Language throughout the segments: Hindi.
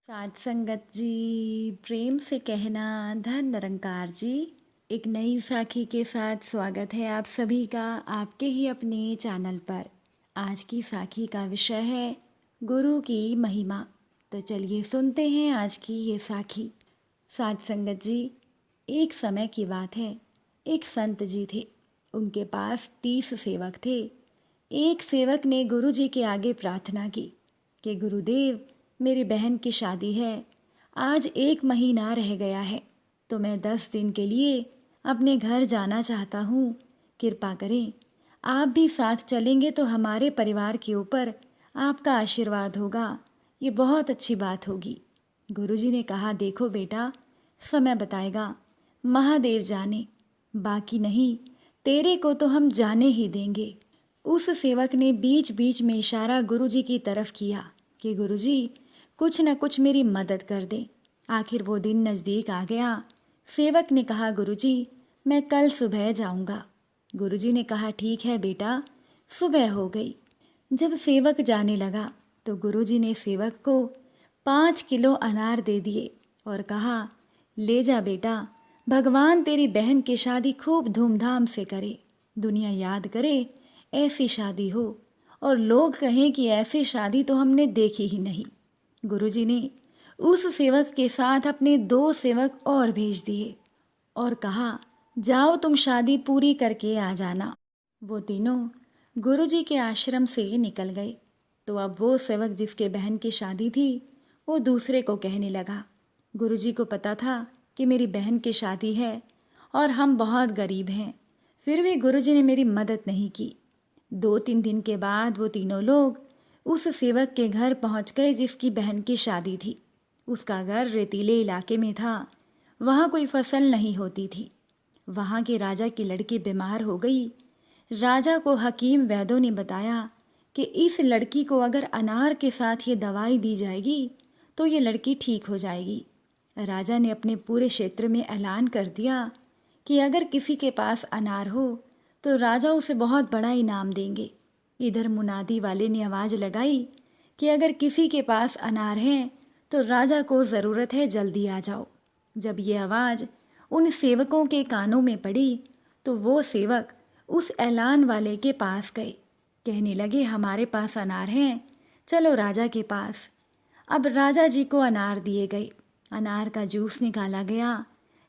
साध संगत जी, प्रेम से कहना धन निरंकार जी। एक नई साखी के साथ स्वागत है आप सभी का आपके ही अपने चैनल पर। आज की साखी का विषय है गुरु की महिमा। तो चलिए सुनते हैं आज की ये साखी। साध संगत जी, एक समय की बात है, एक संत जी थे। उनके पास 30 सेवक थे। एक सेवक ने गुरु जी के आगे प्रार्थना की कि गुरुदेव, मेरी बहन की शादी है, आज 1 महीना रह गया है, तो मैं 10 दिन के लिए अपने घर जाना चाहता हूँ। कृपा करें, आप भी साथ चलेंगे तो हमारे परिवार के ऊपर आपका आशीर्वाद होगा, ये बहुत अच्छी बात होगी। गुरुजी ने कहा, देखो बेटा, समय बताएगा, महादेव जाने, बाकी नहीं, तेरे को तो हम जाने ही देंगे। उस सेवक ने बीच बीच में इशारा गुरुजी की तरफ किया कि गुरुजी कुछ न कुछ मेरी मदद कर दें। आखिर वो दिन नज़दीक आ गया। सेवक ने कहा, गुरुजी मैं कल सुबह जाऊंगा। गुरुजी ने कहा, ठीक है बेटा। सुबह हो गई। जब सेवक जाने लगा तो गुरुजी ने सेवक को 5 किलो अनार दे दिए और कहा, ले जा बेटा, भगवान तेरी बहन की शादी खूब धूमधाम से करे, दुनिया याद करे ऐसी शादी हो, और लोग कहें कि ऐसी शादी तो हमने देखी ही नहीं। गुरुजी ने उस सेवक के साथ अपने 2 सेवक और भेज दिए और कहा, जाओ तुम शादी पूरी करके आ जाना। वो तीनों गुरुजी के आश्रम से निकल गए। तो अब वो सेवक जिसके बहन की शादी थी, वो दूसरे को कहने लगा, गुरुजी को पता था कि मेरी बहन की शादी है और हम बहुत गरीब हैं, फिर भी गुरुजी ने मेरी मदद नहीं की। 2-3 दिन के बाद वो तीनों लोग उस सेवक के घर पहुंच गए जिसकी बहन की शादी थी। उसका घर रेतीले इलाके में था, वहाँ कोई फसल नहीं होती थी। वहाँ के राजा की लड़की बीमार हो गई। राजा को हकीम वैद्यों ने बताया कि इस लड़की को अगर अनार के साथ ये दवाई दी जाएगी तो ये लड़की ठीक हो जाएगी। राजा ने अपने पूरे क्षेत्र में ऐलान कर दिया कि अगर किसी के पास अनार हो तो राजा उसे बहुत बड़ा इनाम देंगे। इधर मुनादी वाले ने आवाज़ लगाई कि अगर किसी के पास अनार हैं तो राजा को ज़रूरत है, जल्दी आ जाओ। जब ये आवाज़ उन सेवकों के कानों में पड़ी तो वो सेवक उस ऐलान वाले के पास गए। कहने लगे, हमारे पास अनार हैं, चलो राजा के पास। अब राजा जी को अनार दिए गए। अनार का जूस निकाला गया।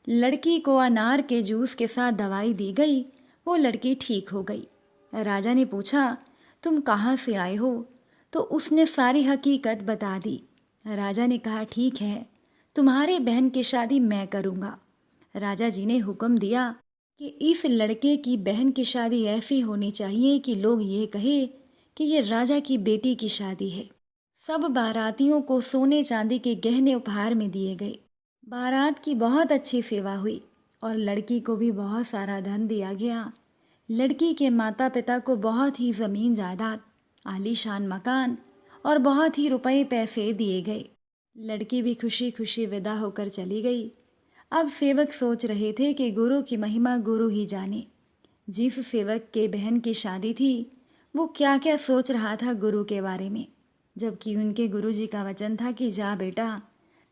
लड़की को अनार के जूस के साथ दवाई दी गई। वो लड़की ठीक हो गई। राजा ने पूछा, तुम कहाँ से आए हो? तो उसने सारी हकीकत बता दी। राजा ने कहा, ठीक है, तुम्हारी बहन की शादी मैं करूँगा। राजा जी ने हुक्म दिया कि इस लड़के की बहन की शादी ऐसी होनी चाहिए कि लोग ये कहे कि ये राजा की बेटी की शादी है। सब बारातियों को सोने चांदी के गहने उपहार में दिए गए। बारात की बहुत अच्छी सेवा हुई और लड़की को भी बहुत सारा धन दिया गया। लड़की के माता पिता को बहुत ही ज़मीन जायदाद, आलीशान मकान और बहुत ही रुपए पैसे दिए गए। लड़की भी खुशी खुशी विदा होकर चली गई। अब सेवक सोच रहे थे कि गुरु की महिमा गुरु ही जाने। जिस सेवक के बहन की शादी थी वो क्या क्या सोच रहा था गुरु के बारे में, जबकि उनके गुरु जी का वचन था कि जा बेटा,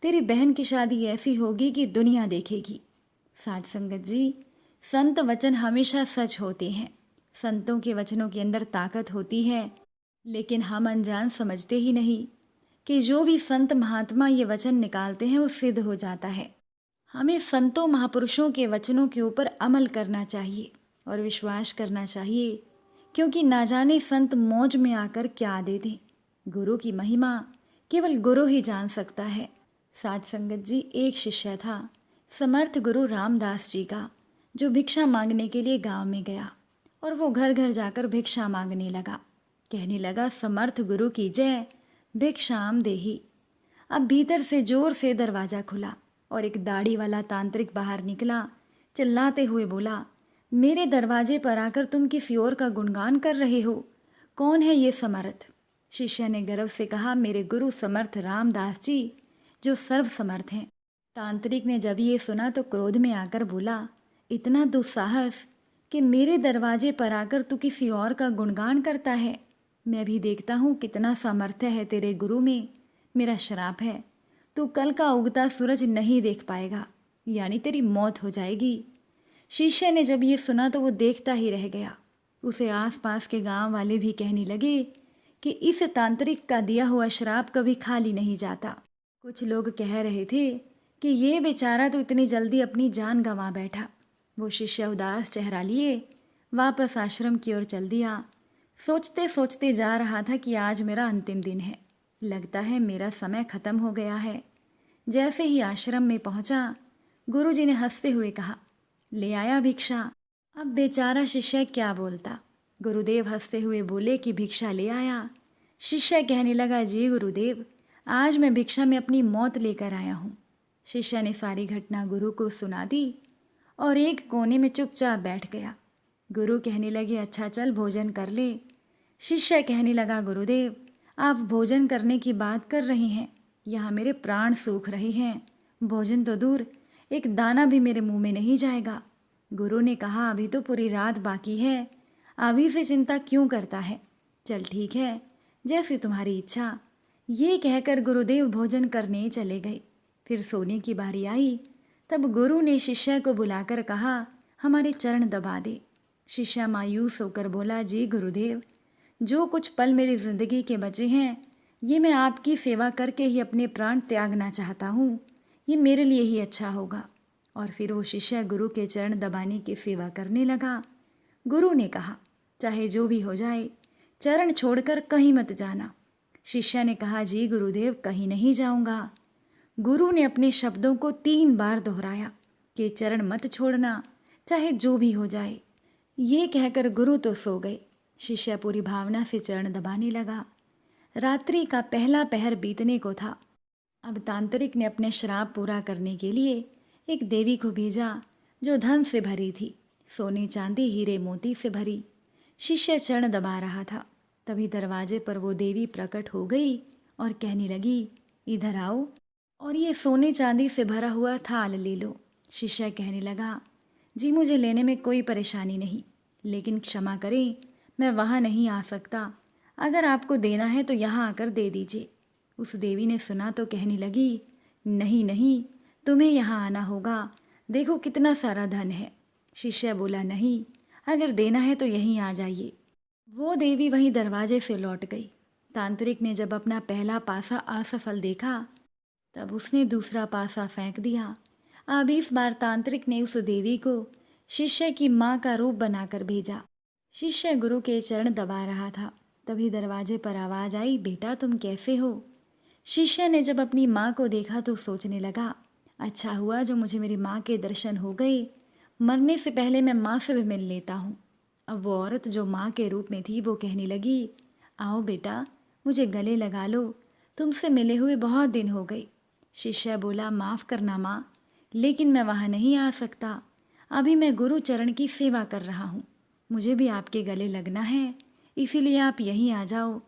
तेरी बहन की शादी ऐसी होगी कि दुनिया देखेगी। साध संगत जी, संत वचन हमेशा सच होते हैं। संतों के वचनों के अंदर ताकत होती है, लेकिन हम अनजान समझते ही नहीं कि जो भी संत महात्मा ये वचन निकालते हैं वो सिद्ध हो जाता है। हमें संतों महापुरुषों के वचनों के ऊपर अमल करना चाहिए और विश्वास करना चाहिए, क्योंकि ना जाने संत मौज में आकर क्या दे दें। गुरु की महिमा केवल गुरु ही जान सकता है। साध संगत जी, एक शिष्य था समर्थ गुरु रामदास जी का, जो भिक्षा मांगने के लिए गांव में गया और वो घर घर जाकर भिक्षा मांगने लगा। कहने लगा, समर्थ गुरु की जय, भिक्षाम देही। अब भीतर से जोर से दरवाज़ा खुला और एक दाढ़ी वाला तांत्रिक बाहर निकला। चिल्लाते हुए बोला, मेरे दरवाजे पर आकर तुम किसी और का गुणगान कर रहे हो, कौन है ये समर्थ? शिष्य ने गर्व से कहा, मेरे गुरु समर्थ रामदास जी, जो सर्व समर्थ हैं। तांत्रिक ने जब ये सुना तो क्रोध में आकर बोला, इतना दुस्साहस कि मेरे दरवाजे पर आकर तू किसी और का गुणगान करता है? मैं भी देखता हूँ कितना सामर्थ्य है तेरे गुरु में। मेरा श्राप है, तू कल का उगता सूरज नहीं देख पाएगा, यानी तेरी मौत हो जाएगी। शिष्य ने जब ये सुना तो वो देखता ही रह गया। उसे आसपास के गांव वाले भी कहने लगे कि इस तांत्रिक का दिया हुआ श्राप कभी खाली नहीं जाता। कुछ लोग कह रहे थे कि ये बेचारा तो इतनी जल्दी अपनी जान गंवा बैठा। वो शिष्य उदास चेहरा लिए वापस आश्रम की ओर चल दिया। सोचते सोचते जा रहा था कि आज मेरा अंतिम दिन है, लगता है मेरा समय खत्म हो गया है। जैसे ही आश्रम में पहुंचा, गुरुजी ने हंसते हुए कहा, ले आया भिक्षा। अब बेचारा शिष्य क्या बोलता। गुरुदेव हंसते हुए बोले कि भिक्षा ले आया। शिष्य कहने लगा, जी गुरुदेव, आज मैं भिक्षा में अपनी मौत लेकर आया हूँ। शिष्य ने सारी घटना गुरु को सुना दी और एक कोने में चुपचाप बैठ गया। गुरु कहने लगे, अच्छा चल भोजन कर ले। शिष्य कहने लगा, गुरुदेव, आप भोजन करने की बात कर रहे हैं, यहाँ मेरे प्राण सूख रहे हैं। भोजन तो दूर, एक दाना भी मेरे मुंह में नहीं जाएगा। गुरु ने कहा, अभी तो पूरी रात बाकी है, अभी से चिंता क्यों करता है। चल ठीक है, जैसी तुम्हारी इच्छा। ये कहकर गुरुदेव भोजन करने चले गए। फिर सोने की बारी आई, तब गुरु ने शिष्य को बुलाकर कहा, हमारे चरण दबा दे। शिष्य मायूस होकर बोला, जी गुरुदेव, जो कुछ पल मेरी जिंदगी के बचे हैं, ये मैं आपकी सेवा करके ही अपने प्राण त्यागना चाहता हूँ। ये मेरे लिए ही अच्छा होगा। और फिर वो शिष्य गुरु के चरण दबाने की सेवा करने लगा। गुरु ने कहा, चाहे जो भी हो जाए, चरण छोड़कर कहीं मत जाना। शिष्य ने कहा, जी गुरुदेव, कहीं नहीं जाऊंगा। गुरु ने अपने शब्दों को 3 बार दोहराया कि चरण मत छोड़ना, चाहे जो भी हो जाए। ये कहकर गुरु तो सो गए। शिष्य पूरी भावना से चरण दबाने लगा। रात्रि का पहला पहर बीतने को था। अब तांत्रिक ने अपने श्राप पूरा करने के लिए एक देवी को भेजा जो धन से भरी थी, सोने चांदी हीरे मोती से भरी। शिष्य चरण दबा रहा था, तभी दरवाजे पर वो देवी प्रकट हो गई और कहने लगी, इधर आओ और ये सोने चांदी से भरा हुआ थाल ले लो। शिष्य कहने लगा, जी मुझे लेने में कोई परेशानी नहीं, लेकिन क्षमा करें, मैं वहाँ नहीं आ सकता। अगर आपको देना है तो यहाँ आकर दे दीजिए। उस देवी ने सुना तो कहने लगी, नहीं नहीं, तुम्हें यहाँ आना होगा, देखो कितना सारा धन है। शिष्य बोला, नहीं, अगर देना है तो यहीं आ जाइए। वो देवी वहीं दरवाजे से लौट गई। तांत्रिक ने जब अपना पहला पासा असफल देखा, तब उसने दूसरा पासा फेंक दिया। अब इस बार तांत्रिक ने उस देवी को शिष्य की माँ का रूप बनाकर भेजा। शिष्य गुरु के चरण दबा रहा था, तभी दरवाजे पर आवाज आई, बेटा तुम कैसे हो। शिष्य ने जब अपनी माँ को देखा तो सोचने लगा, अच्छा हुआ जो मुझे मेरी माँ के दर्शन हो गए, मरने से पहले मैं माँ से भी मिल लेता हूँ। अब वो औरत जो माँ के रूप में थी वो कहने लगी, आओ बेटा, मुझे गले लगा लो, तुमसे मिले हुए बहुत दिन हो गए। शिष्य बोला, माफ़ करना माँ, लेकिन मैं वहाँ नहीं आ सकता। अभी मैं गुरु चरण की सेवा कर रहा हूँ, मुझे भी आपके गले लगना है, इसीलिए आप यहीं आ जाओ।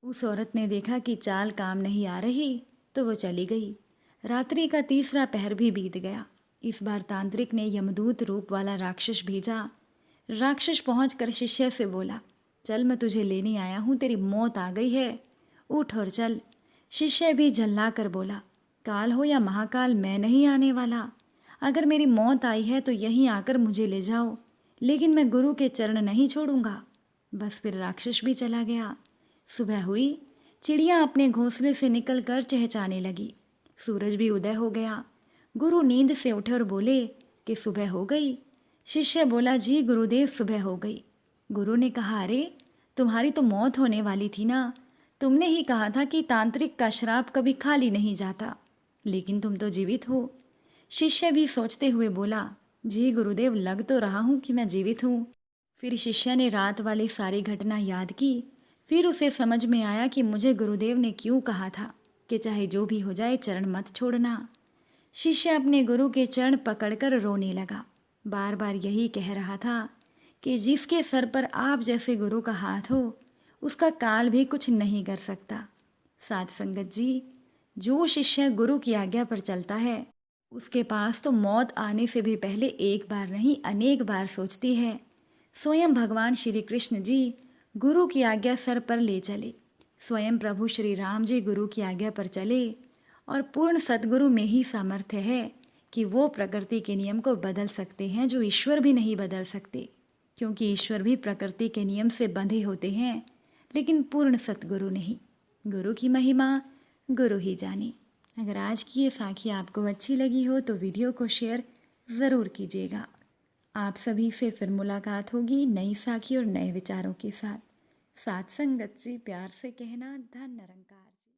उस औरत ने देखा कि चाल काम नहीं आ रही तो वो चली गई। रात्रि का तीसरा पहर भी बीत गया। इस बार तांत्रिक ने यमदूत रूप वाला राक्षस भेजा। राक्षस पहुंचकर शिष्य से बोला, चल मैं तुझे लेने आया हूँ, तेरी मौत आ गई है, उठ और चल। शिष्य भी झल्ला कर बोला, काल हो या महाकाल, मैं नहीं आने वाला। अगर मेरी मौत आई है तो यहीं आकर मुझे ले जाओ, लेकिन मैं गुरु के चरण नहीं छोड़ूंगा। बस फिर राक्षस भी चला गया। सुबह हुई, चिड़िया अपने घोंसले से निकलकर चहचहाने लगी। सूरज भी उदय हो गया। गुरु नींद से उठे और बोले कि सुबह हो गई। शिष्य बोला, जी गुरुदेव, सुबह हो गई। गुरु ने कहा, अरे तुम्हारी तो मौत होने वाली थी ना, तुमने ही कहा था कि तांत्रिक का श्राप कभी खाली नहीं जाता, लेकिन तुम तो जीवित हो। शिष्य भी सोचते हुए बोला, जी गुरुदेव, लग तो रहा हूँ कि मैं जीवित हूँ। फिर शिष्य ने रात वाली सारी घटना याद की। फिर उसे समझ में आया कि मुझे गुरुदेव ने क्यों कहा था कि चाहे जो भी हो जाए चरण मत छोड़ना। शिष्य अपने गुरु के चरण पकड़कर रोने लगा। बार बार यही कह रहा था कि जिसके सर पर आप जैसे गुरु का हाथ हो, उसका काल भी कुछ नहीं कर सकता। साध संगत जी, जो शिष्य गुरु की आज्ञा पर चलता है, उसके पास तो मौत आने से भी पहले एक बार नहीं अनेक बार सोचती है। स्वयं भगवान श्री कृष्ण जी गुरु की आज्ञा सर पर ले चले। स्वयं प्रभु श्री राम जी गुरु की आज्ञा पर चले और पूर्ण सद्गुरु में ही सामर्थ्य है कि वो प्रकृति के नियम को बदल सकते हैं जो ईश्वर भी नहीं बदल सकते, क्योंकि ईश्वर भी प्रकृति के नियम से बंधे होते हैं, लेकिन पूर्ण सद्गुरु नहीं। गुरु की महिमा गुरु ही जाने। अगर आज की ये साखी आपको अच्छी लगी हो तो वीडियो को शेयर ज़रूर कीजिएगा। आप सभी से फिर मुलाकात होगी नई साखी और नए विचारों के साथ। साथ संगत जी प्यार से कहना, धन निरंकार।